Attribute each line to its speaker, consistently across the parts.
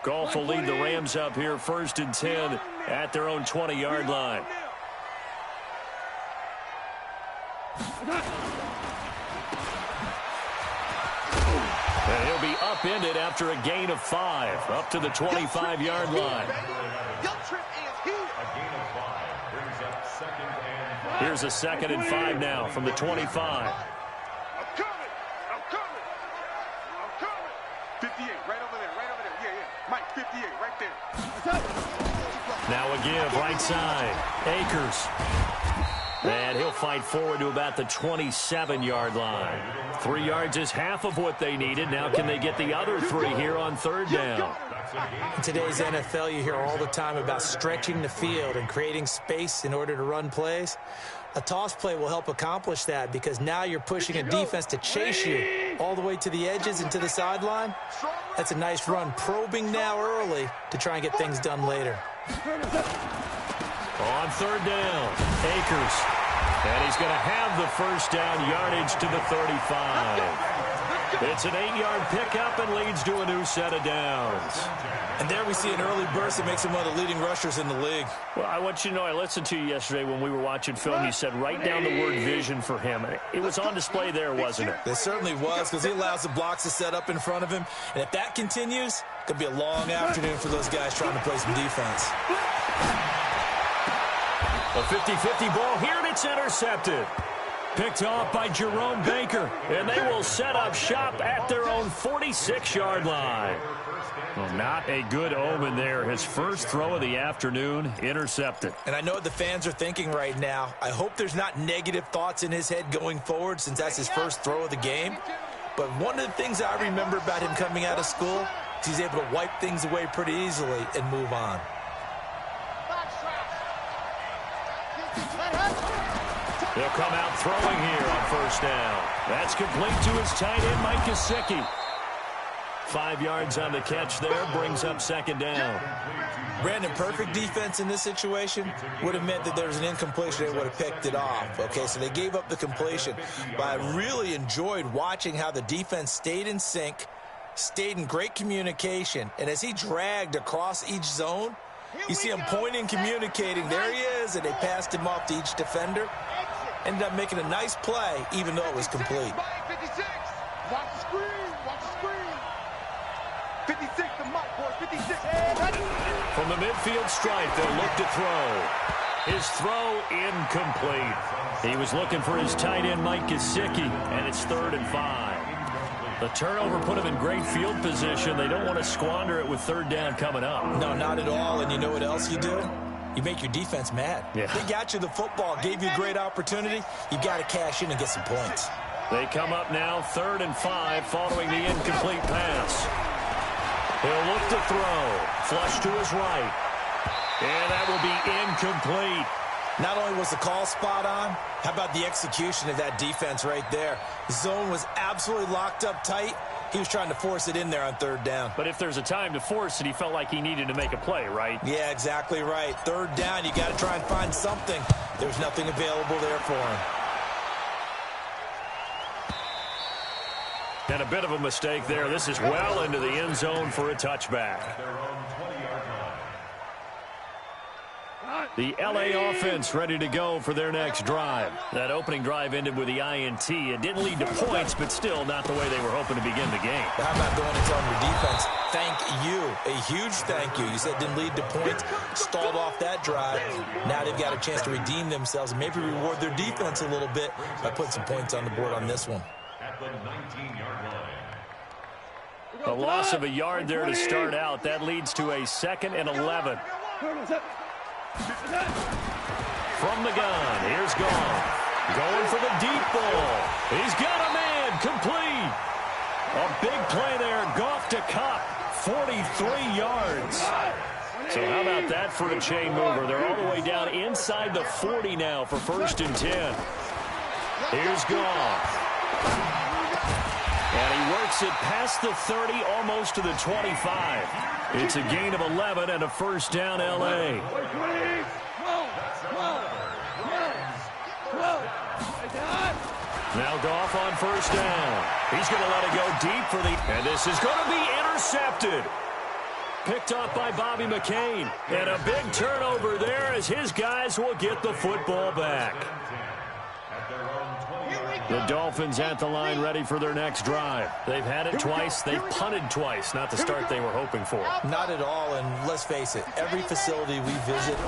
Speaker 1: Goff will lead the Rams up here 1st and 10 at their own 20-yard line. And he'll be upended after a gain of 5, up to the 25-yard line. Here's a 2nd and 5 now from the 25.
Speaker 2: 58, right over there. Yeah. Mike, 58, right there.
Speaker 1: Now a give, right side. Akers. And he'll fight forward to about the 27-yard line. 3 yards is half of what they needed. Now can they get the other 3 here on 3rd down?
Speaker 3: In today's NFL, you hear all the time about stretching the field and creating space in order to run plays. A toss play will help accomplish that because now you're pushing a defense to chase you all the way to the edges and to the sideline. That's a nice run, probing now early to try and get things done later.
Speaker 1: On 3rd down, Akers. And he's going to have the 1st down, yardage to the 35. It's an 8-yard pickup and leads to a new set of downs.
Speaker 3: And there we see an early burst that makes him one of the leading rushers in the league.
Speaker 1: Well, I want you to know, I listened to you yesterday when we were watching film. You said write down the word vision for him. It was on display there, wasn't it?
Speaker 3: It certainly was, because he allows the blocks to set up in front of him. And if that continues, it could be a long afternoon for those guys trying to play some defense.
Speaker 1: A 50-50 ball here, and it's intercepted. Picked off by Jerome Baker, and they will set up shop at their own 46-yard line. Well, not a good omen there. His first throw of the afternoon, intercepted.
Speaker 3: And I know what the fans are thinking right now. I hope there's not negative thoughts in his head going forward since that's his first throw of the game. But one of the things I remember about him coming out of school is he's able to wipe things away pretty easily and move on.
Speaker 1: He'll come out throwing here on 1st down. That's complete to his tight end, Mike Gesicki. 5 yards on the catch there, brings up 2nd down.
Speaker 3: Brandon, perfect defense in this situation would have meant that there was an incompletion. They would have picked it off. Okay, so they gave up the completion. But I really enjoyed watching how the defense stayed in sync, stayed in great communication. And as he dragged across each zone, you see him pointing, communicating. There he is, and they passed him off to each defender. Ended up making a nice play, even though it was complete.
Speaker 2: 56. Watch the screen. Watch the screen. 56, the mic, boys. 56.
Speaker 1: From the midfield stripe, they'll look to throw. His throw incomplete. He was looking for his tight end, Mike Gesicki, and it's 3rd and 5. The turnover put him in great field position. They don't want to squander it with 3rd down coming up.
Speaker 3: No, not at all. And you know what else you do? You make your defense mad.
Speaker 1: Yeah.
Speaker 3: They got you the football, gave you a great opportunity. You got to cash in and get some points.
Speaker 1: They come up now 3rd and 5 following the incomplete pass. He'll look to throw. Flush to his right. And that will be incomplete.
Speaker 3: Not only was the call spot on, how about the execution of that defense right there? The zone was absolutely locked up tight. He was trying to force it in there on 3rd down.
Speaker 1: But if there's a time to force it, he felt like he needed to make a play, right?
Speaker 3: Yeah, exactly right. 3rd down, you got to try and find something. There's nothing available there for him.
Speaker 1: And a bit of a mistake there. This is well into the end zone for a touchback. The L.A. offense ready to go for their next drive. That opening drive ended with the INT. It didn't lead to points, but still not the way they were hoping to begin the game.
Speaker 3: How about going and telling your defense, thank you, a huge thank you. You said it didn't lead to points, stalled off that drive. Now they've got a chance to redeem themselves and maybe reward their defense a little bit by putting some points on the board on this one.
Speaker 2: At the 19-yard line.
Speaker 1: A loss of a yard there to start out. That leads to a 2nd and 11. From the gun, here's Goff. Going for the deep ball. He's got a man, complete. A big play there, Goff to Cup, 43 yards. So how about that for a chain mover? They're all the way down inside the 40 now for 1st and 10. Here's Goff. And he works it past the 30, almost to the 25. It's a gain of 11 and a 1st down, L.A. Now Goff on 1st down. He's going to let it go deep for the... And this is going to be intercepted. Picked off by Bobby McCain. And a big turnover there as his guys will get the football back. The Dolphins at the line ready for their next drive. They've had it twice. They've punted twice. Not the start they were hoping for.
Speaker 3: Not at all, and let's face it, every facility we visit,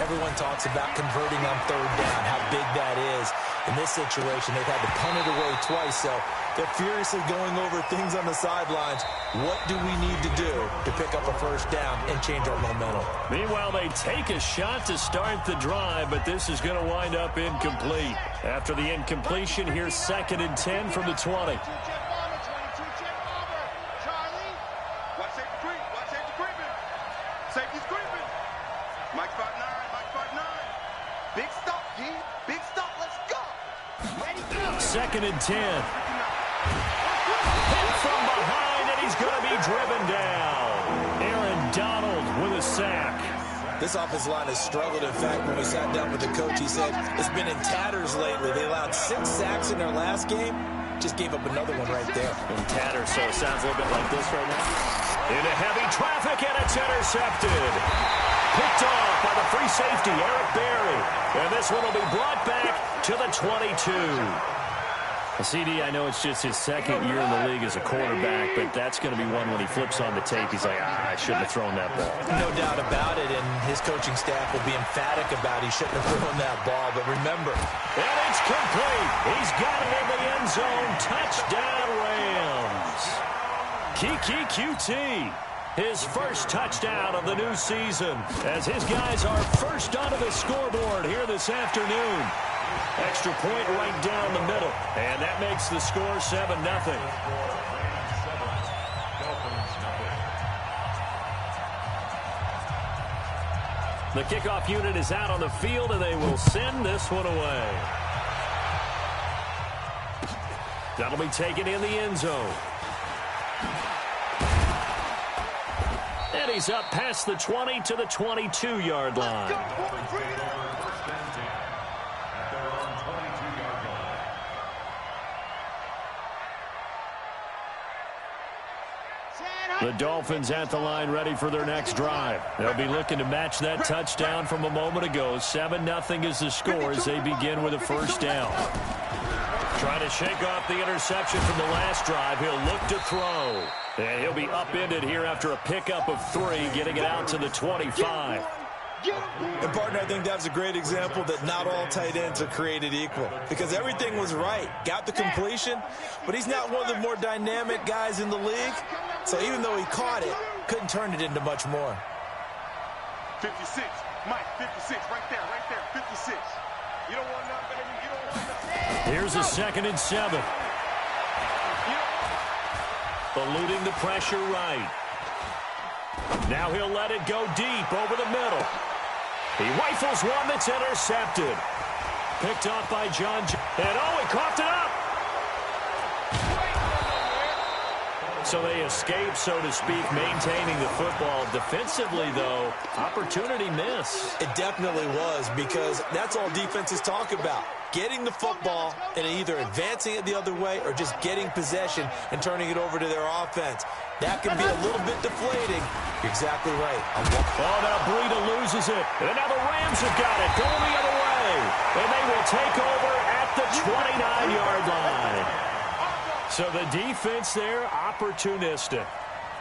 Speaker 3: everyone talks about converting on third down, how big that is. In this situation, they've had to punt it away twice, so they're furiously going over things on the sidelines. What do we need to do to pick up a first down and change our momentum?
Speaker 1: Meanwhile, they take a shot to start the drive, but this is going to wind up incomplete. After the incompletion, here's 2nd and 10 from the 20.
Speaker 2: Safety's creeping. Mike's 5'9", Mike's 5'9". Big stop, G. Big stop, let's go. Ready, go.
Speaker 1: 2nd and 10. Hit from behind, and he's going to be driven down. Aaron Donald with a sack.
Speaker 3: This offensive line has struggled. In fact, when we sat down with the coach, he said it's been in tatters lately. They allowed 6 sacks in their last game. Just gave up another one right there.
Speaker 1: In tatters, so it sounds a little bit like this right now. Into heavy traffic, and it's intercepted. Picked off by the free safety, Eric Berry. And this one will be brought back to the 22. CD, I know it's just his 2nd year in the league as a quarterback, but that's going to be one when he flips on the tape. He's like, I shouldn't have thrown that ball.
Speaker 3: No doubt about it, and his coaching staff will be emphatic about he shouldn't have thrown that ball. But remember,
Speaker 1: and it's complete. He's got it in the end zone. Touchdown, Rams. Kiki QT, his first touchdown of the new season, as his guys are first onto the scoreboard here this afternoon. Extra point right down the middle, and that makes the score 7-0. The kickoff unit is out on the field, and they will send this one away. That'll be taken in the end zone. And he's up past the 20 to the 22-yard line. The Dolphins at the line ready for their next drive. They'll be looking to match that touchdown from a moment ago. 7-0 is the score as they begin with a first down. Trying to shake off the interception from the last drive. He'll look to throw. And he'll be upended here after a pickup of 3, getting it out to the 25.
Speaker 3: And, partner, I think that was a great example that not all tight ends are created equal, because everything was right. Got the completion, but he's not one of the more dynamic guys in the league. So even though he caught it, couldn't turn it into much more.
Speaker 2: 56. Mike, 56. Right there, 56. You don't want nothing. You don't want nothing.
Speaker 1: Here's a 2nd and 7. Eluding the pressure right. Now he'll let it go deep over the middle. He rifles one that's intercepted. Picked off by John. And he coughed it up. So they escape, so to speak, maintaining the football. Defensively, though, opportunity miss.
Speaker 3: It definitely was, because that's all defenses talk about. Getting the football and either advancing it the other way or just getting possession and turning it over to their offense. That can be a little bit deflating. You're exactly right.
Speaker 1: Oh, now Breida loses it. And now the Rams have got it going the other way. And they will take over at the 29-yard line. So the defense there, opportunistic.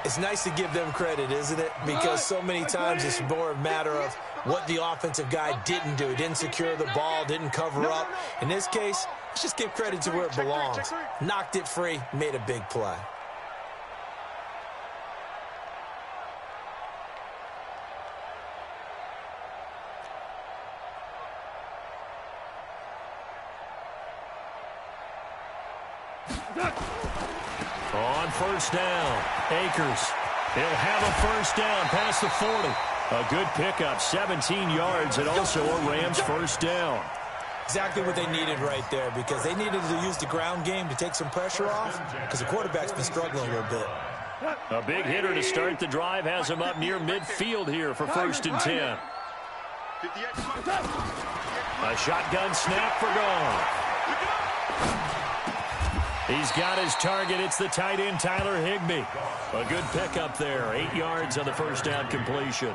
Speaker 3: It's nice to give them credit, isn't it? Because so many times it's more a matter of what the offensive guy didn't do. Didn't secure the ball, didn't cover up. In this case, let's just give credit to where it belongs. Knocked it free, made a big play.
Speaker 1: On first down, Akers. He'll have a first down past the 40. A good pickup, 17 yards, and also a Rams first down.
Speaker 3: Exactly what they needed right there, because they needed to use the ground game to take some pressure off, because the quarterback's been struggling a little bit.
Speaker 1: A big hitter to start the drive has him up near midfield here for 1st and 10. A shotgun snap for Goff. He's got his target. It's the tight end, Tyler Higbee. A good pickup there. 8 yards on the first down completion.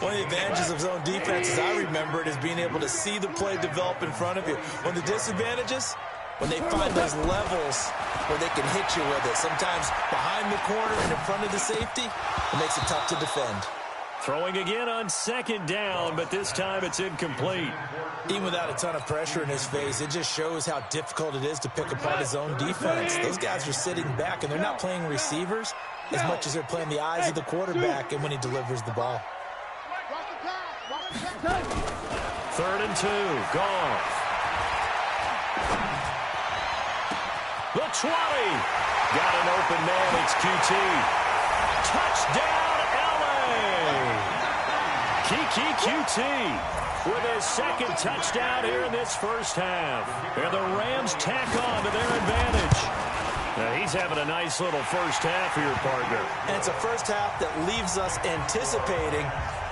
Speaker 3: One of the advantages of zone defense, as I remember it, is being able to see the play develop in front of you. One of the disadvantages, when they find those levels where they can hit you with it, sometimes behind the corner and in front of the safety, it makes it tough to defend.
Speaker 1: Throwing again on second down, but this time it's incomplete.
Speaker 3: Even without a ton of pressure in his face, it just shows how difficult it is to pick apart his own defense. Those guys are sitting back, and they're not playing receivers as much as they're playing the eyes of the quarterback and when he delivers the ball.
Speaker 1: 3rd and 2, Goff. The 20. Got an open man, it's QT. Touchdown, LA! Kiki QT with his second touchdown here in this first half. And the Rams tack on to their advantage. Now he's having a nice little first half here, partner.
Speaker 3: And it's a first half that leaves us anticipating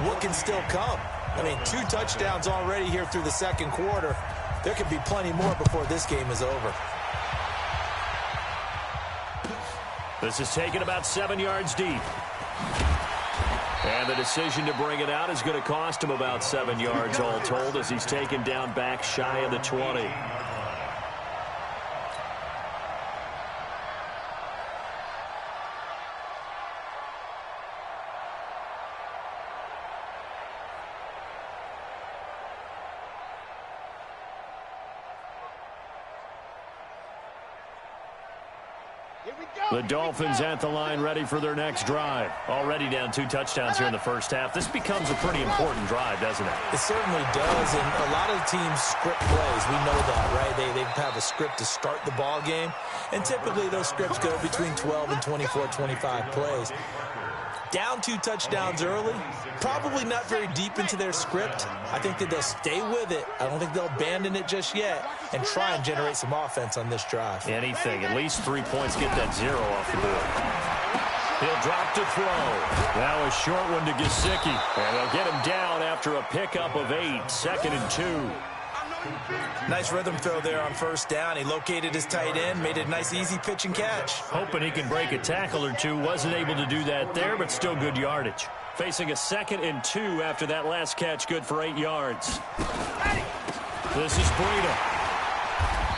Speaker 3: what can still come. I mean, 2 touchdowns already here through the second quarter. There could be plenty more before this game is over.
Speaker 1: This is taken about 7 yards deep. And the decision to bring it out is going to cost him about 7 yards all told as he's taken down back shy of the 20. The Dolphins at the line ready for their next drive. Already down 2 touchdowns here in the first half. This becomes a pretty important drive, doesn't it?
Speaker 3: It certainly does, and a lot of teams script plays. We know that, right? They have a script to start the ball game, and typically those scripts go between 12 and 24, 25 plays. Down 2 touchdowns early, probably not very deep into their script. I think that they'll stay with it. I don't think they'll abandon it just yet and try and generate some offense on this drive.
Speaker 1: Anything. At least 3 points, get that 0 off the board. He'll drop to throw. Now a short one to Gesicki. And they'll get him down after a pickup of 8. 2nd and 2.
Speaker 3: Nice rhythm throw there on first down. He located his tight end, made it a nice easy pitch and catch.
Speaker 1: Hoping he can break a tackle or two. Wasn't able to do that there, but still good yardage. Facing a 2nd and 2 after that last catch, good for 8 yards. This is Breida.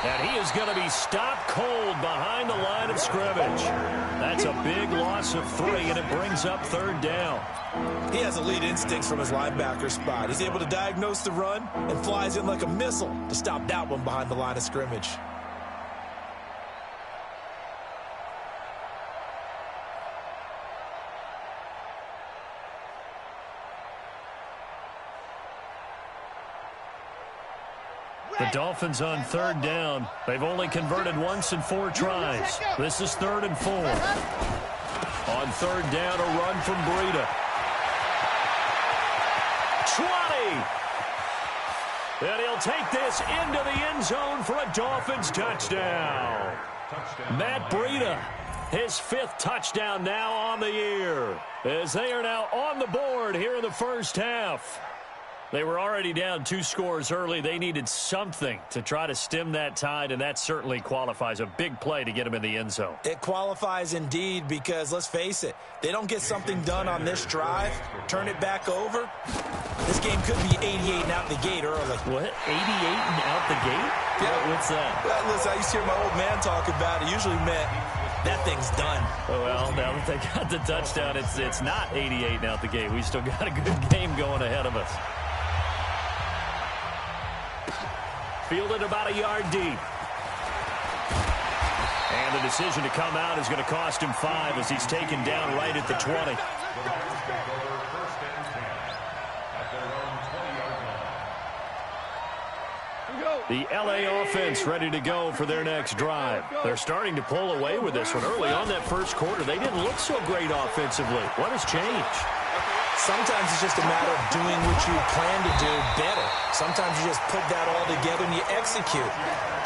Speaker 1: And he is going to be stopped cold behind the line of scrimmage. That's a big loss of 3, and it brings up 3rd down.
Speaker 3: He has elite instincts from his linebacker spot. He's able to diagnose the run and flies in like a missile to stop that one behind the line of scrimmage.
Speaker 1: The Dolphins on 3rd down. They've only converted once in 4 tries. This is 3rd and 4. On 3rd down, a run from Breida. 20. And he'll take this into the end zone for a Dolphins touchdown. Matt Breida, his 5th touchdown now on the year, as they are now on the board here in the first half. They were already down 2 scores early. They needed something to try to stem that tide, and that certainly qualifies. A big play to get them in the end zone.
Speaker 3: It qualifies indeed because, let's face it, they don't get something done on this drive, turn it back over, this game could be 88 and out the gate early.
Speaker 1: What? 88 and out the gate?
Speaker 3: Yeah.
Speaker 1: What's that?
Speaker 3: Well, listen, I used to hear my old man talk about it. Usually meant that thing's done.
Speaker 1: Well, now that they got the touchdown, it's not 88 and out the gate. We still got a good game going ahead of us. Fielded about a yard deep. And the decision to come out is going to cost him 5 as he's taken down right at the 20. The LA offense ready to go for their next drive. They're starting to pull away with this one. Early on that first quarter, they didn't look so great offensively. What has changed?
Speaker 3: Sometimes it's just a matter of doing what you plan to do better. Sometimes you just put that all together and you execute.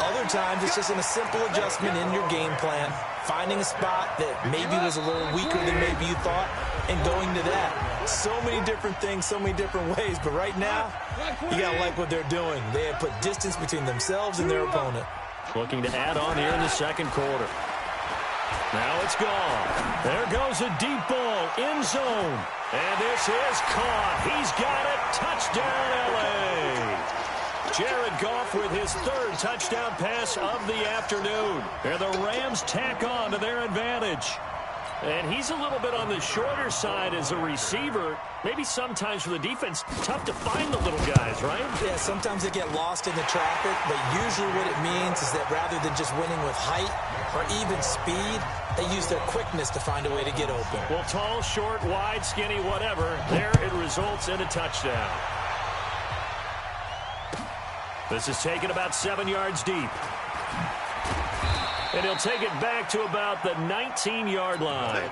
Speaker 3: Other times it's just in a simple adjustment in your game plan, finding a spot that maybe was a little weaker than maybe you thought, and going to that. So many different things, so many different ways, but right now, you got to like what they're doing. They have put distance between themselves and their opponent.
Speaker 1: Looking to add on here in the second quarter. Now it's gone. There goes a deep ball, end zone. And this is caught. He's got it. Touchdown, L.A. Jared Goff with his third touchdown pass of the afternoon. And the Rams tack on to their advantage. And he's a little bit on the shorter side as a receiver. Maybe sometimes for the defense, tough to find the little guys, right?
Speaker 3: Yeah, sometimes they get lost in the traffic, but usually what it means is that rather than just winning with height or even speed, they use their quickness to find a way to get open.
Speaker 1: Well, tall, short, wide, skinny, whatever, there it results in a touchdown. This is taken about 7 yards deep. And he'll take it back to about the 19-yard line.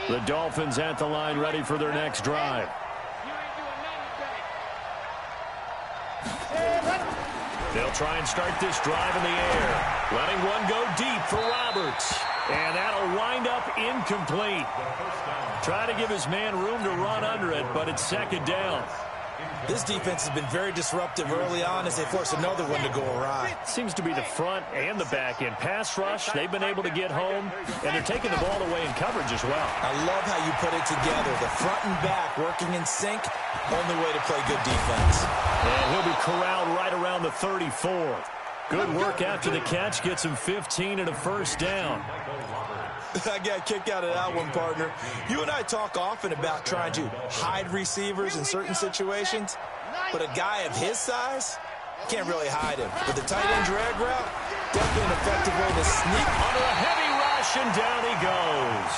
Speaker 1: The Dolphins at the line ready for their next drive. They'll try and start this drive in the air. Letting one go deep for Roberts. And that'll wind up incomplete. Try to give his man room to run under it, but it's second down.
Speaker 3: This defense has been very disruptive early on as they force another one to go awry.
Speaker 1: Seems to be the front and the back end. Pass rush, they've been able to get home, and they're taking the ball away in coverage as well.
Speaker 3: I love how you put it together. The front and back working in sync, only way to play good defense.
Speaker 1: And he'll be corralled right around the 34. Good work after the catch, gets him 15 and a first down.
Speaker 3: I got a kick out of that one, partner. You and I talk often about trying to hide receivers in certain situations, but a guy of his size can't really hide him. With the tight end drag route, definitely an effective way to sneak.
Speaker 1: Under a heavy rush, and down he goes.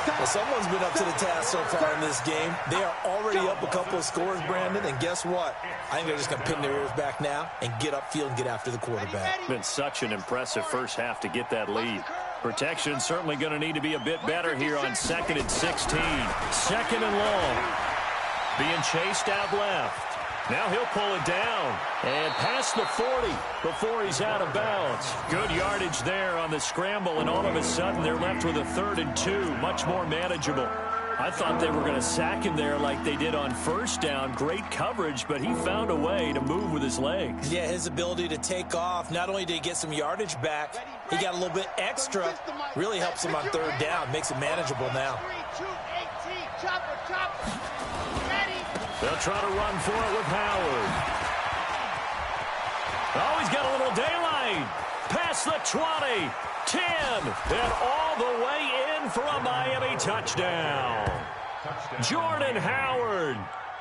Speaker 3: Well, someone's been up to the task so far in this game. They are already up a couple of scores, Brandon, and guess what? I think they're just going to pin their ears back now and get upfield and get after the quarterback.
Speaker 1: Been such an impressive first half to get that lead. Protection certainly going to need to be a bit better here on 2nd and 16. Second and long. Being chased out left. Now he'll pull it down and past the 40 before he's out of bounds. Good yardage there on the scramble, and all of a sudden they're left with a 3rd and 2, much more manageable. I thought they were going to sack him there like they did on first down. Great coverage, but he found a way to move with his legs.
Speaker 3: Yeah, his ability to take off, not only did he get some yardage back, he got a little bit extra. Really helps him on 3rd down, makes it manageable now.
Speaker 1: They'll try to run for it with Howard. Oh, he's got a little daylight. Past the 20, 10, and all the way in for a Miami touchdown. Jordan Howard,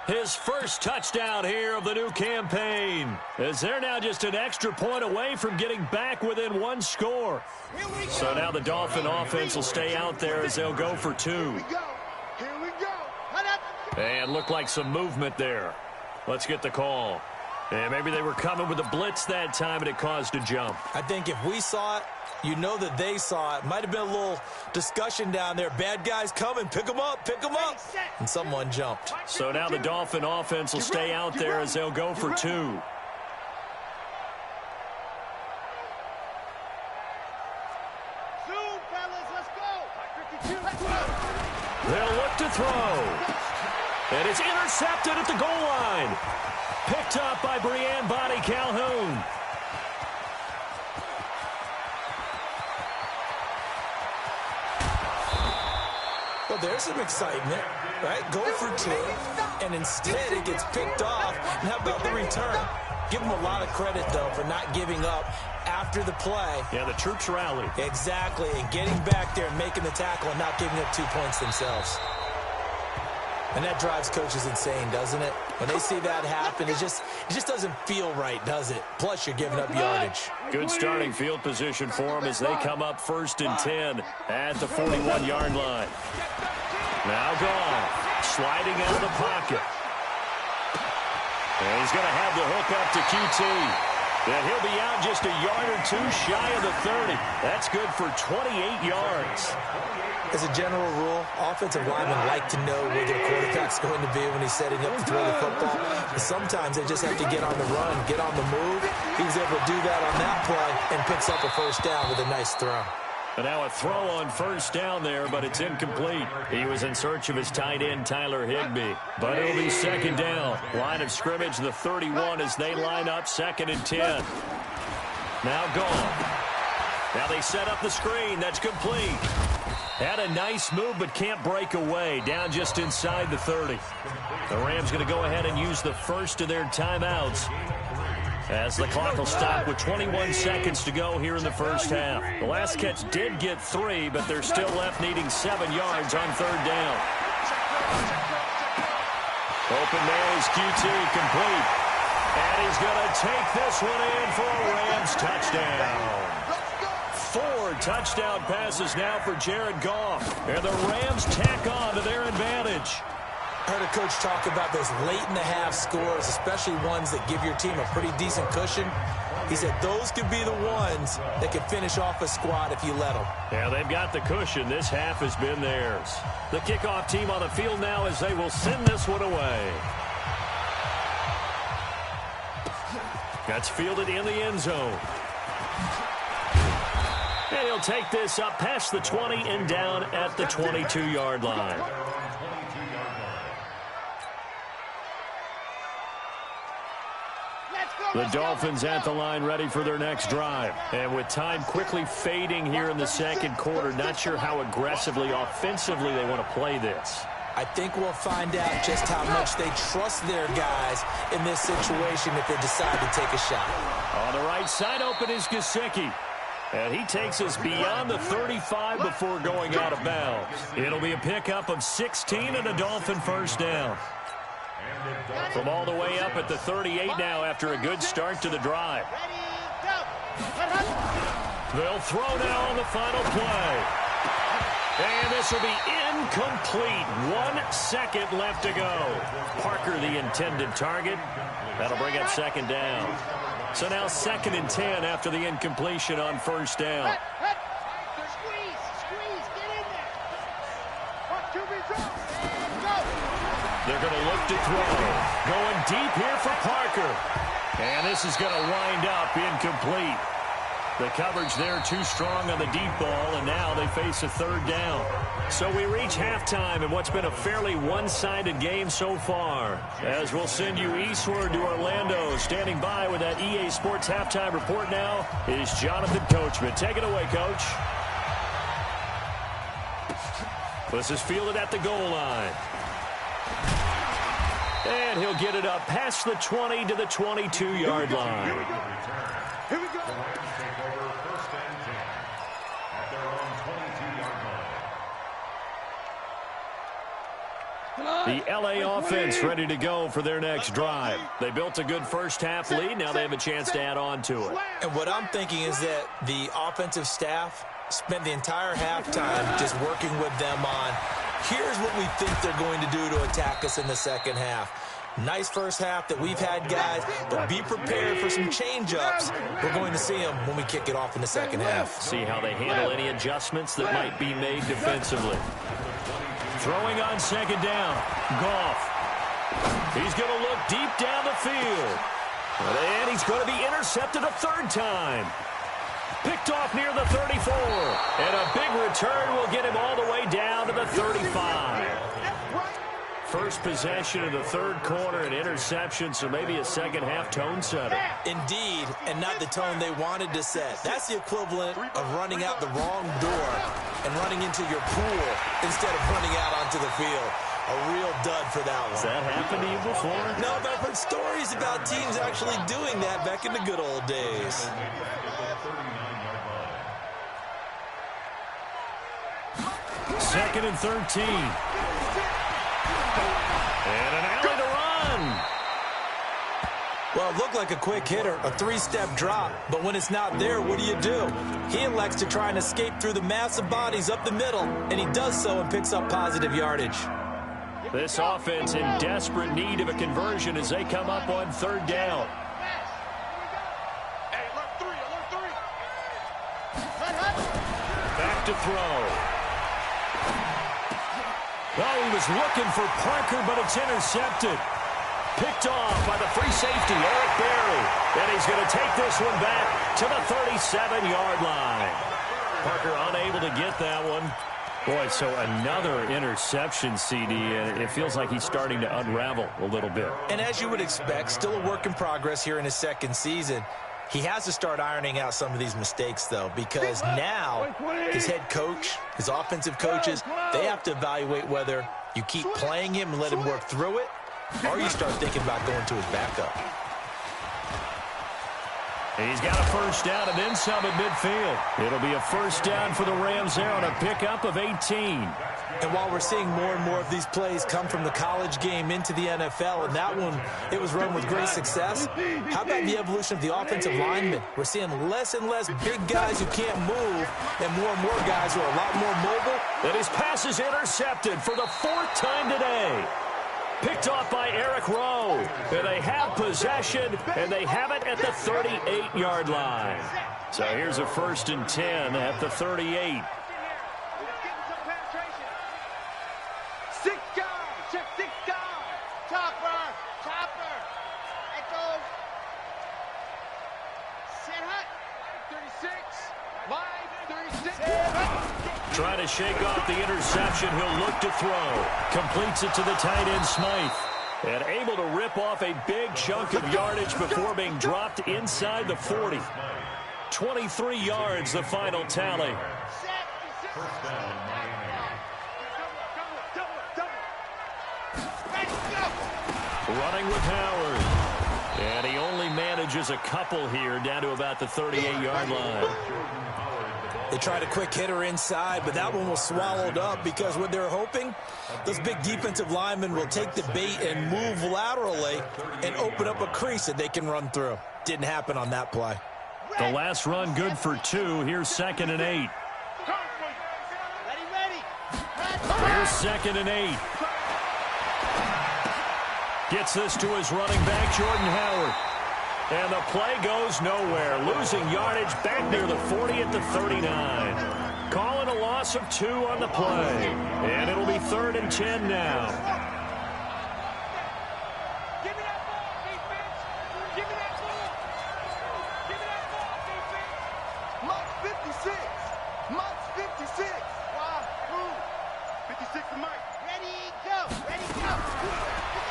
Speaker 1: his first touchdown here of the new campaign, as they're now just an extra point away from getting back within one score. So now the Dolphin offense will stay out there as they'll go for 2. And looked like some movement there. Let's get the call. And maybe they were coming with a blitz that time, and it caused a jump.
Speaker 3: I think if we saw it, you know that they saw it. Might have been a little discussion down there. Bad guys coming. Pick them up. Pick them up. And someone jumped.
Speaker 1: So now the Dolphin offense will stay out there as they'll go for 2. They'll look to throw. And it's intercepted at the goal line. Picked up by Breanne Bonnie Calhoun.
Speaker 3: Well, there's some excitement, right? Go for 2, and instead it gets picked off. And how about the return? Give them a lot of credit, though, for not giving up after the play.
Speaker 1: Yeah, the troops rallied.
Speaker 3: Exactly, and getting back there and making the tackle and not giving up 2 points themselves. And that drives coaches insane, doesn't it? When they see that happen, it just doesn't feel right, does it? Plus, you're giving up yardage.
Speaker 1: Good starting field position for them as they come up 1st and 10 at the 41-yard line. Now gone. Sliding out of the pocket. And he's going to have the hook up to QT. And he'll be out just a yard or 2 shy of the 30. That's good for 28 yards.
Speaker 3: As a general rule, offensive linemen like to know where their quarterback's going to be when he's setting up to throw the football. But sometimes they just have to get on the run, get on the move. He was able to do that on that play and picks up a first down with a nice throw.
Speaker 1: And now a throw on first down there, but it's incomplete. He was in search of his tight end, Tyler Higbee. But it'll be second down. Line of scrimmage, the 31 as they line up, 2nd and 10. Now gone. Now they set up the screen. That's complete. Had a nice move, but can't break away. Down just inside the 30. The Rams going to go ahead and use the first of their timeouts, as the clock will stop with 21 seconds to go here in the first half. The last catch did get 3, but they're still left needing 7 yards on 3rd down. Open man is QT, complete. And he's going to take this one in for a Rams touchdown. 4 touchdown passes now for Jared Goff. And the Rams tack on to their advantage.
Speaker 3: I heard a coach talk about those late-in-the-half scores, especially ones that give your team a pretty decent cushion. He said those could be the ones that could finish off a squad if you let them.
Speaker 1: Yeah, they've got the cushion. This half has been theirs. The kickoff team on the field now as they will send this one away. That's fielded in the end zone. And he'll take this up past the 20 and down at the 22-yard line. The Dolphins at the line ready for their next drive. And with time quickly fading here in the second quarter, not sure how aggressively, offensively they want to play this.
Speaker 3: I think we'll find out just how much they trust their guys in this situation if they decide to take a shot.
Speaker 1: On the right side open is Gesicki. And he takes us beyond the 35 before going out of bounds. It'll be a pickup of 16 and a Dolphin first down. From all the way up at the 38 now after a good start to the drive. They'll throw now on the final play. And this will be incomplete. 1 second left to go. Parker, the intended target. That'll bring up second down. So now 2nd and 10 after the incompletion on first down. They're going to look to throw. Going deep here for Parker. And this is going to wind up incomplete. The coverage there too strong on the deep ball, and now they face a 3rd down. So we reach halftime in what's been a fairly one-sided game so far. As we'll send you eastward to Orlando. Standing by with that EA Sports halftime report now is Jonathan Coachman. Take it away, Coach. This is fielded at the goal line. And he'll get it up past the 20 to the 22-yard line.
Speaker 2: Here we go.
Speaker 1: The LA offense ready to go for their next drive. They built a good first half lead. Now they have a chance to add on to it.
Speaker 3: And what I'm thinking is that the offensive staff spent the entire halftime just working with them on, here's what we think they're going to do to attack us in the second half. Nice first half that we've had, guys, but be prepared for some change-ups. We're going to see them when we kick it off in the second half.
Speaker 1: See how they handle any adjustments that might be made defensively. Throwing on second down, Goff. He's going to look deep down the field. And he's going to be intercepted a 3rd time. Picked off near the 34. And a big return will get him all the way down to the 35. First possession of the 3rd quarter, an interception, so maybe a second half tone setter.
Speaker 3: Indeed, and not the tone they wanted to set. That's the equivalent of running out the wrong door and running into your pool instead of running out onto the field. A real dud for that one.
Speaker 1: Has that happened to you before?
Speaker 3: No, but I've heard stories about teams actually doing that back in the good old days.
Speaker 1: Second and 13. And an alley to run.
Speaker 3: Well, it looked like a quick hitter, a 3-step drop. But when it's not there, what do? He elects to try and escape through the massive bodies up the middle, and he does so and picks up positive yardage.
Speaker 1: This offense in desperate need of a conversion as they come up on 3rd down. Back to throw. Oh, he was looking for Parker, but it's intercepted. Picked off by the free safety, Eric Berry. And he's going to take this one back to the 37-yard line. Parker unable to get that one. Boy, so another interception, CD, and it feels like he's starting to unravel a little bit.
Speaker 3: And as you would expect, still a work in progress here in his second season. He has to start ironing out some of these mistakes, though, because now his head coach, his offensive coaches, they have to evaluate whether you keep playing him and let him work through it, or you start thinking about going to his backup.
Speaker 1: He's got a first down and then some at midfield. It'll be a first down for the Rams there on a pickup of 18.
Speaker 3: And while we're seeing more and more of these plays come from the college game into the NFL, and that one, it was run with great success, how about the evolution of the offensive linemen? We're seeing less and less big guys who can't move and more guys who are a lot more mobile.
Speaker 1: And his pass is intercepted for the fourth time today. Picked off by Eric Rowe. And they have possession, and they have it at the 38-yard line. So here's a 1st and 10 at the 38. Trying to shake off the interception. He'll look to throw. Completes it to the tight end, Smythe. And able to rip off a big chunk of yardage before being dropped inside the 40. 23 yards, the final tally. Running with Howard. And he only manages a couple here down to about the 38-yard line.
Speaker 3: They tried a quick hitter inside, but that one was swallowed up because what they're hoping, those big defensive linemen will take the bait and move laterally and open up a crease that they can run through. Didn't happen on that play.
Speaker 1: The last run good for 2. Here's 2nd and 8. Here's 2nd and 8. Gets this to his running back, Jordan Howard. And the play goes nowhere. Losing yardage back near the 40 at the 39. Calling a loss of 2 on the play. And it'll be 3rd and 10 now.
Speaker 2: Give me that ball, defense. Give me that ball. Give me that ball, defense. Mark 56. Mark 56. Wow. 56 to Mike. Ready, go. Ready, go.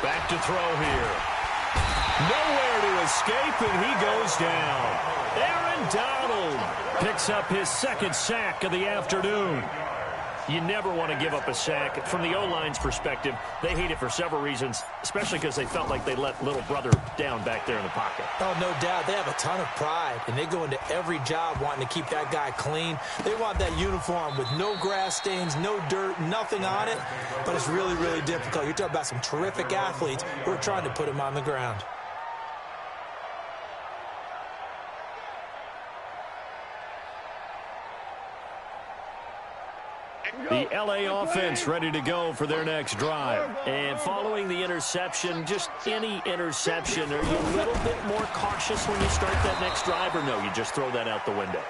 Speaker 1: Back to throw here. Nowhere to escape, and he goes down. Aaron Donald picks up his 2nd sack of the afternoon. You never want to give up a sack. From the O-line's perspective, they hate it for several reasons, especially because they felt like they let little brother down back there in the pocket.
Speaker 3: Oh, no doubt. They have a ton of pride, and they go into every job wanting to keep that guy clean. They want that uniform with no grass stains, no dirt, nothing on it, but it's really, really difficult. You're talking about some terrific athletes who are trying to put him on the ground.
Speaker 1: The L.A. offense ready to go for their next drive. And following the interception, just any interception, are you a little bit more cautious when you start that next drive, or no, you just throw that out the window?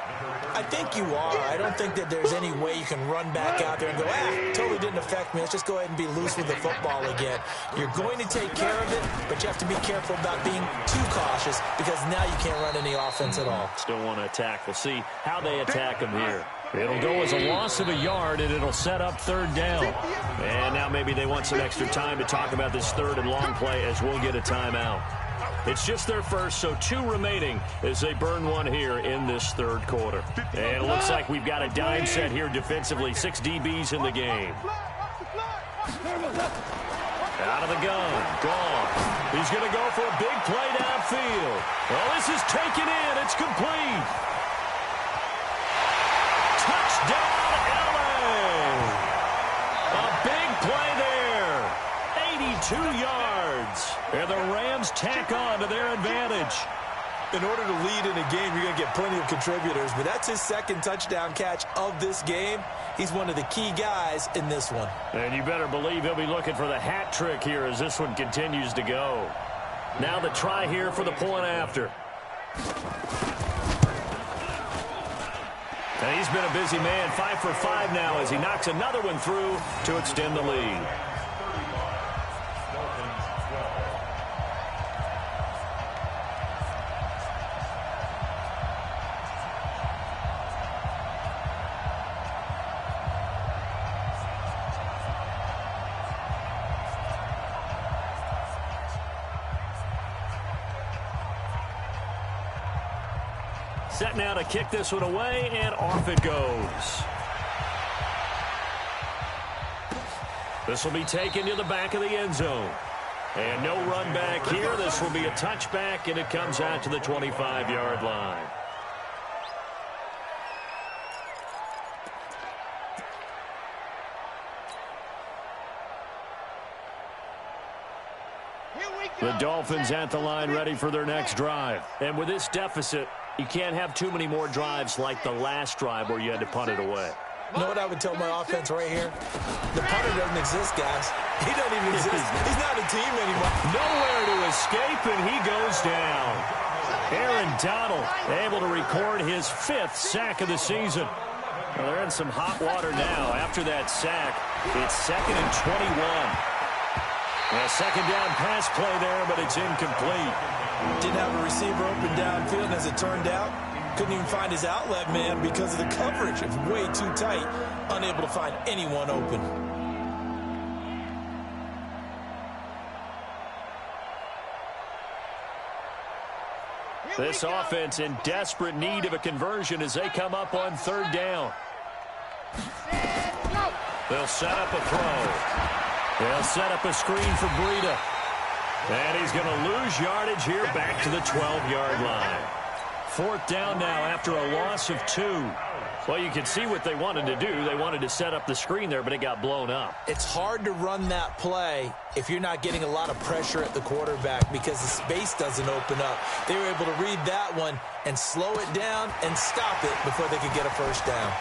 Speaker 3: I think you are. I don't think that there's any way you can run back out there and go, totally didn't affect me. Let's just go ahead and be loose with the football again. You're going to take care of it, but you have to be careful about being too cautious because now you can't run any offense at all.
Speaker 1: Still want to attack. We'll see how they attack him here. It'll go as a loss of a yard, and it'll set up 3rd down. And now maybe they want some extra time to talk about this 3rd and long play as we'll get a timeout. It's just their first, so 2 remaining as they burn one here in this 3rd quarter. And it looks like we've got a dime set here defensively. 6 DBs in the game. Out of the gun. Gone. He's going to go for a big play downfield. Well, this is taken in. It's complete. Touchdown, L.A. A big play there. 82 yards. And the Rams tack on to their advantage.
Speaker 3: In order to lead in a game, you're going to get plenty of contributors, but that's his 2nd touchdown catch of this game. He's one of the key guys in this one.
Speaker 1: And you better believe he'll be looking for the hat trick here as this one continues to go. Now the try here for the point after. And he's been a busy man, 5 for 5 now as he knocks another one through to extend the lead. set now to kick this one away, and off it goes. This will be taken to the back of the end zone. And no run back here. This will be a touchback, and it comes out to the 25-yard line. The Dolphins at the line ready for their next drive. And with this deficit, you can't have too many more drives like the last drive where you had to punt it away.
Speaker 3: You know what I would tell my offense right here? The punter doesn't exist, guys. He doesn't even exist. He's not a team anymore.
Speaker 1: Nowhere to escape, and he goes down. Aaron Donald able to record his 5th sack of the season. Well, they're in some hot water now. After that sack, it's 2nd and 21. A second down pass play there, but it's incomplete.
Speaker 3: Didn't have a receiver open downfield, as it turned out. Couldn't even find his outlet man because of the coverage. It was way too tight. Unable to find anyone open.
Speaker 1: This offense in desperate need of a conversion as they come up on 3rd down. They'll set up a throw. They'll set up a screen for Breida. And he's going to lose yardage here back to the 12-yard line. 4th down now after a loss of 2. Well, you can see what they wanted to do. They wanted to set up the screen there, but it got blown up.
Speaker 3: It's hard to run that play if you're not getting a lot of pressure at the quarterback because the space doesn't open up. They were able to read that one and slow it down and stop it before they could get a first down.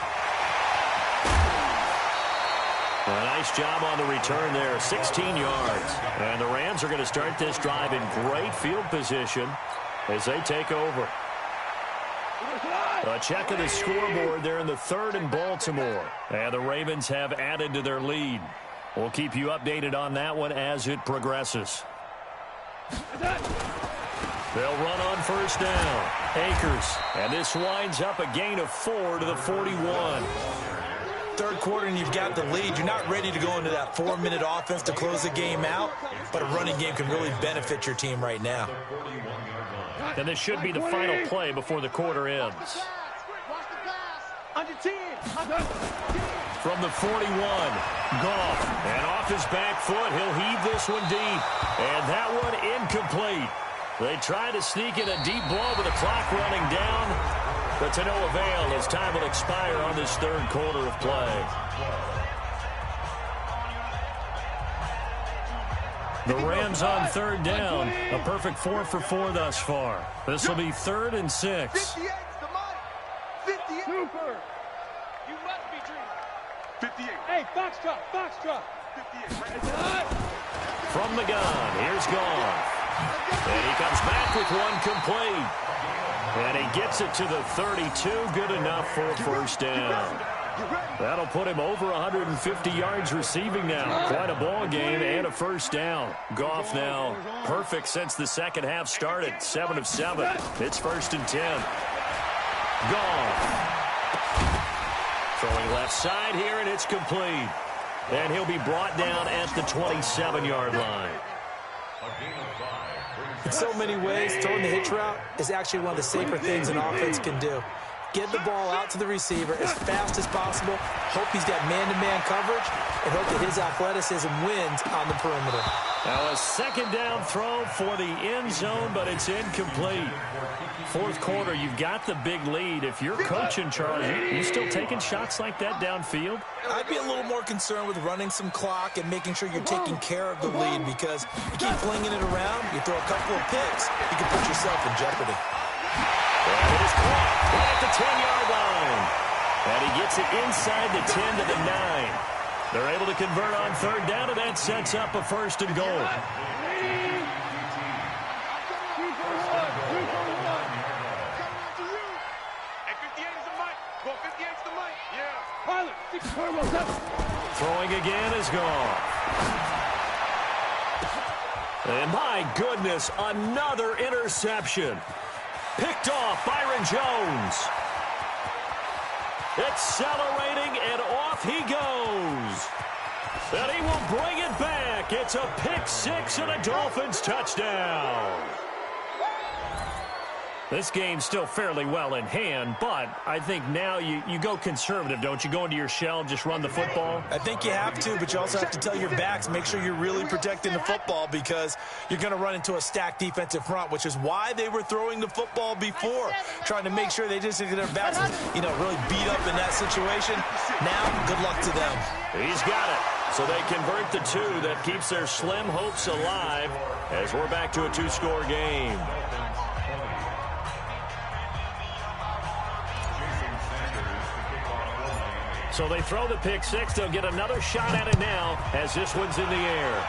Speaker 1: Well, a nice job on the return there, 16 yards. And the Rams are going to start this drive in great field position as they take over. A check of the scoreboard there in the 3rd and Baltimore. And the Ravens have added to their lead. We'll keep you updated on that one as it progresses. They'll run on 1st down. Akers. And this winds up a gain of 4 to the 41.
Speaker 3: 3rd quarter and you've got the lead. You're not ready to go into that 4-minute offense to close the game out, but a running game can really benefit your team right now.
Speaker 1: And this should be the final play before the quarter ends. From the 41, Goff, and off his back foot, he'll heave this one deep. And that one incomplete. They try to sneak in a deep ball with the clock running down. But to no avail as time will expire on this 3rd quarter of play. The Rams on 3rd down. A perfect 4 for 4 thus far. This will be 3rd and 6.
Speaker 2: 58's the money. 58. Super. You must be dreaming. 58. Hey, Foxtrot, Foxtrot. 58.
Speaker 1: From the gun, here's Goff. And he comes back with one complete. And he gets it to the 32. Good enough for a first down. That'll put him over 150 yards receiving now. Quite a ball game and a first down. Goff now perfect since the second half started. 7 of 7. It's 1st and 10. Goff. Throwing left side here, and it's complete. And he'll be brought down at the 27-yard line.
Speaker 3: In so many ways, throwing the hitch route is actually one of the safer things an offense can do. Get the ball out to the receiver as fast as possible, hope he's got man-to-man coverage, and hope that his athleticism wins on the perimeter.
Speaker 1: Now a 2nd down throw for the end zone, but it's incomplete. 4th quarter, you've got the big lead. If you're coaching, Charlie, you still taking shots like that downfield?
Speaker 3: I'd be a little more concerned with running some clock and making sure you're taking care of the lead, because you keep flinging it around, you throw a couple of picks, you can put yourself in jeopardy.
Speaker 1: And it is caught right at the 10-yard line. And he gets it inside the 10 to the 9. They're able to convert on 3rd down, and that sets up a 1st and goal. Throwing again is Goff. And my goodness, another interception. Picked off Byron Jones. Accelerating, and off he goes. And he will bring it back. It's a pick 6 and a Dolphins touchdown. This game's still fairly well in hand, but I think now you go conservative, don't you? Go into your shell, just run the football?
Speaker 3: I think you have to, but you also have to tell your backs, make sure you're really protecting the football because you're going to run into a stacked defensive front, which is why they were throwing the football before, trying to make sure they just get their backs, really beat up in that situation. Now, good luck to them.
Speaker 1: He's got it. So they convert the two. That keeps their slim hopes alive as we're back to a two-score game. So they throw the pick six. They'll get another shot at it now as this one's in the air.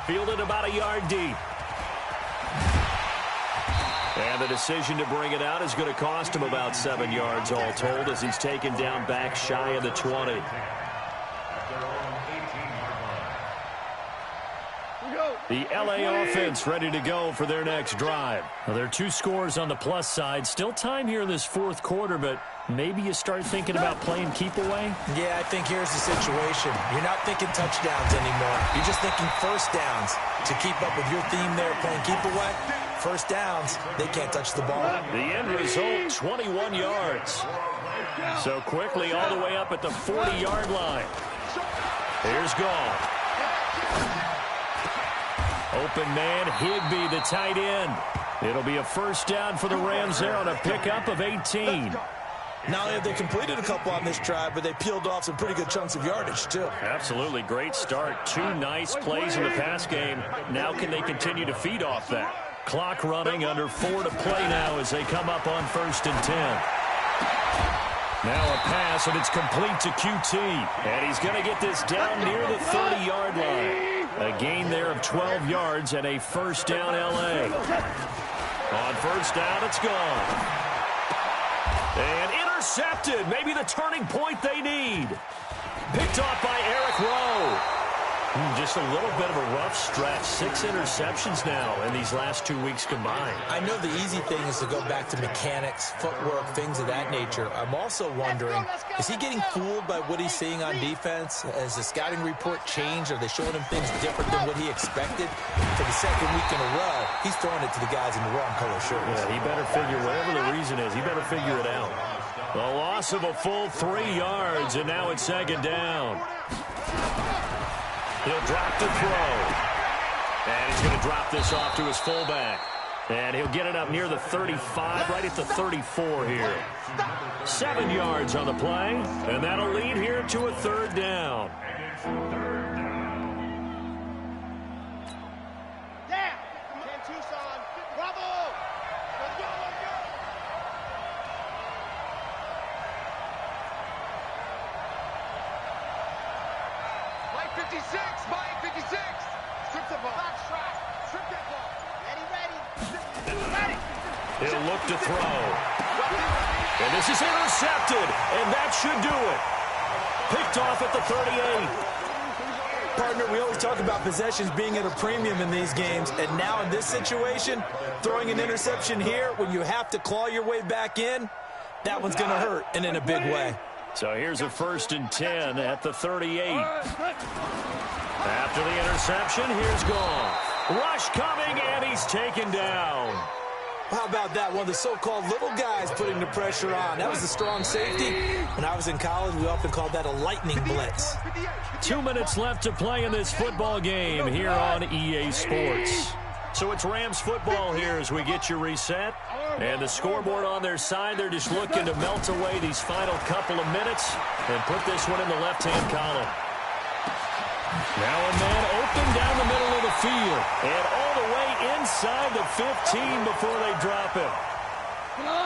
Speaker 1: Fielded about a yard deep. And the decision to bring it out is going to cost him about 7 yards all told as he's taken down back shy of the 20. The LA offense ready to go for their next drive. Well, there are 2 scores on the plus side. Still time here in this fourth quarter, but maybe you start thinking about playing keep away?
Speaker 3: Yeah, I think here's the situation. You're not thinking touchdowns anymore. You're just thinking first downs. To keep up with your theme there, playing keep away, first downs, they can't touch the ball.
Speaker 1: The end result, 21 yards. So quickly all the way up at the 40-yard line. Here's Gall. Open man, Higbee, the tight end. It'll be a first down for the Rams there on a pickup of 18.
Speaker 3: Not only have they completed a couple on this drive, but they peeled off some pretty good chunks of yardage, too.
Speaker 1: Absolutely. Great start. 2 nice plays in the pass game. Now can they continue to feed off that? Clock running, under 4 to play now as they come up on 1st and 10. Now a pass, and it's complete to QT. And he's going to get this down near the 30-yard line. A gain there of 12 yards and a first down L.A. On first down, it's gone. And intercepted. Maybe the turning point they need. Picked off by Eric Rowe. Just a little bit of a rough stretch. 6 interceptions now in these last 2 weeks combined.
Speaker 3: I know the easy thing is to go back to mechanics, footwork, things of that nature. I'm also wondering, is he getting fooled by what he's seeing on defense? Has the scouting report changed? Are they showing him things different than what he expected? For the second week in a row, he's throwing it to the guys in the wrong color shirts.
Speaker 1: Yeah, he better figure, whatever the reason is, he better figure it out. The loss of a full 3 yards, and now it's second down. He'll drop the throw. And he's going to drop this off to his fullback. And he'll get it up near the 35, right at the 34 here. 7 yards on the play, and that'll lead here to a third down.
Speaker 2: Yeah! Ken Tucson, bravo! Let's go, let's go! Mike 56, Mike 56! Strip the ball. Back strike. Strip that ball. Ready.
Speaker 1: He'll look to throw. And this is intercepted, and that should do it. Picked off at the 38.
Speaker 3: Partner, we always talk about possessions being at a premium in these games, and now in this situation, throwing an interception here when you have to claw your way back in, that one's going to hurt, and in a big way.
Speaker 1: So here's a 1st and 10 at the 38. After the interception, here's Gall. Rush coming, and he's taken down.
Speaker 3: How about that? One of the so-called little guys putting the pressure on. That was a strong safety. When I was in college, we often called that a lightning blitz.
Speaker 1: 2 minutes left to play in this football game here on EA Sports. So it's Rams football here as we get you reset. And the scoreboard on their side, they're just looking to melt away these final couple of minutes and put this one in the left-hand column. Now a man open down the middle of the field and all the way inside the 15 before they drop it.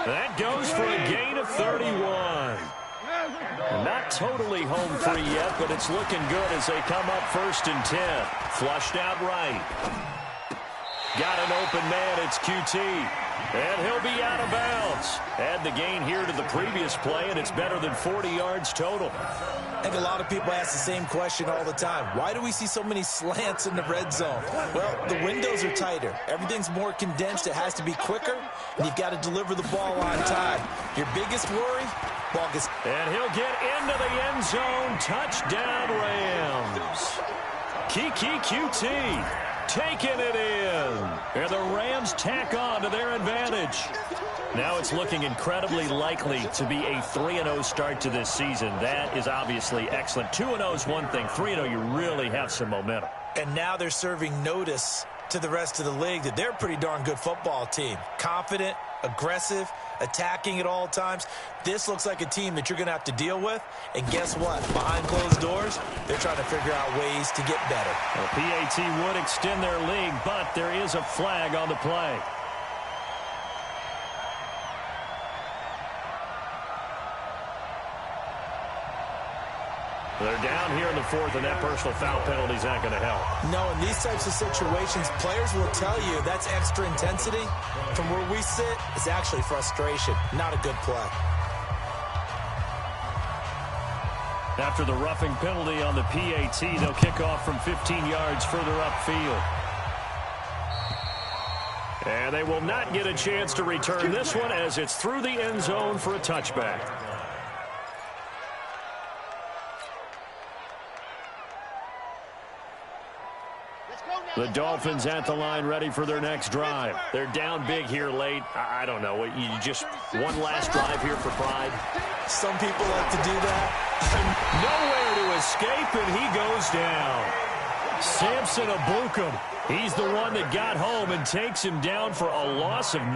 Speaker 1: That goes for a gain of 31. Not totally home free yet, but it's looking good as they come up 1st and 10. Flushed out right. Got an open man, it's QT. And he'll be out of bounds. Add the gain here to the previous play, and it's better than 40 yards total.
Speaker 3: I think a lot of people ask the same question all the time. Why do we see so many slants in the red zone? Well, the windows are tighter. Everything's more condensed. It has to be quicker, and you've got to deliver the ball on time. Your biggest worry, ball gets...
Speaker 1: And he'll get into the end zone. Touchdown, Rams. Kiki QT. taking it in. And the Rams tack on to their advantage. Now it's looking incredibly likely to be a 3-0 start to this season. That is obviously excellent. 2-0 is one thing. 3-0, you really have some momentum.
Speaker 3: And now they're serving notice to the rest of the league that they're a pretty darn good football team. Confident, aggressive, attacking at all times. This looks like a team that you're going to have to deal with. And guess what? Behind closed doors, they're trying to figure out ways to get better.
Speaker 1: Well, PAT would extend their lead, but there is a flag on the play. They're down here in the fourth, and that personal foul penalty is not going to help.
Speaker 3: No, in these types of situations, players will tell you that's extra intensity. From where we sit, it's actually frustration, not a good play.
Speaker 1: After the roughing penalty on the PAT, they'll kick off from 15 yards further upfield. And they will not get a chance to return this one as it's through the end zone for a touchback. The Dolphins at the line ready for their next drive. They're down big here late. I don't know. You just one last drive here for pride.
Speaker 3: Some people like to do that.
Speaker 1: Nowhere to escape, and he goes down. Samson Abukum. He's the one that got home and takes him down for a loss of 9.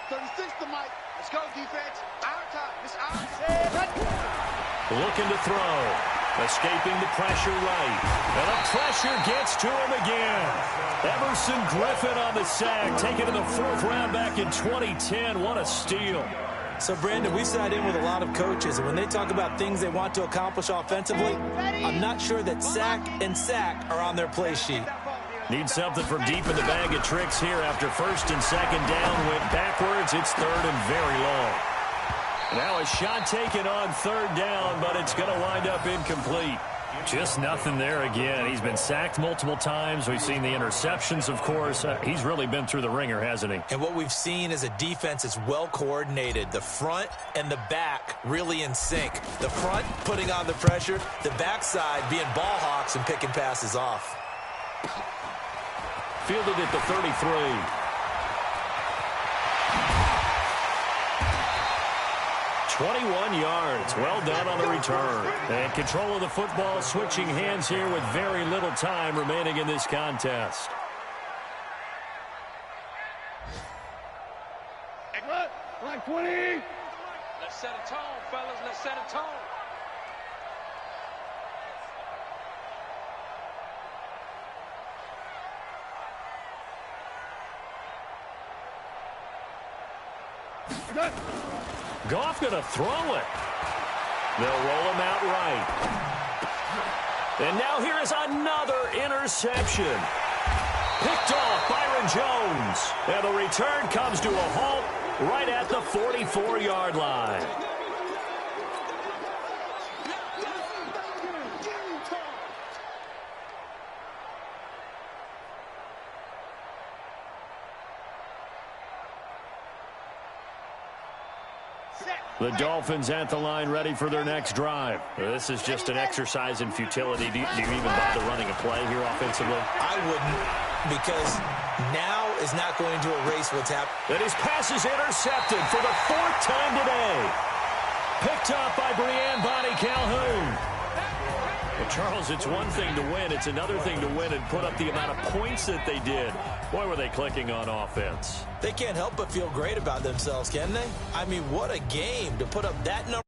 Speaker 2: 36 to Mike. Let's go, defense. Our time. It's our time.
Speaker 1: Looking to throw. Escaping the pressure right. And the pressure gets to him again. Emerson Griffin on the sack. Taken in the 4th round back in 2010. What a steal.
Speaker 3: So, Brandon, we've sat in with a lot of coaches, and when they talk about things they want to accomplish offensively, I'm not sure that sack and sack are on their play sheet.
Speaker 1: Need something from deep in the bag of tricks here after 1st and 2nd down. Went backwards. It's 3rd and very long. Now a shot taken on 3rd down, but it's going to wind up incomplete. Just nothing there again. He's been sacked multiple times. We've seen the interceptions, of course. He's really been through the ringer, hasn't he?
Speaker 3: And what we've seen is a defense that's well coordinated. The front and the back really in sync. The front putting on the pressure, the backside being ball hawks and picking passes off.
Speaker 1: Fielded at the 33. 21 yards. Well done on the return. And control of the football switching hands here with very little time remaining in this contest.
Speaker 2: Like 20. Let's set a tone, fellas. Let's set a tone.
Speaker 1: Goff going to throw it. They'll roll him out right. And now here is another interception. Picked off Byron Jones. And the return comes to a halt right at the 44-yard line. The Dolphins at the line ready for their next drive. This is just an exercise in futility. Do you even bother running a play here offensively?
Speaker 3: I wouldn't, because now is not going to erase what's happened.
Speaker 1: And his pass is intercepted for the 4th time today. Picked up by Breanne Bonnie Calhoun. Well, Charles, it's one thing to win. It's another thing to win and put up the amount of points that they did. Boy, were they clicking on offense.
Speaker 3: They can't help but feel great about themselves, can they? I mean, what a game to put up that number.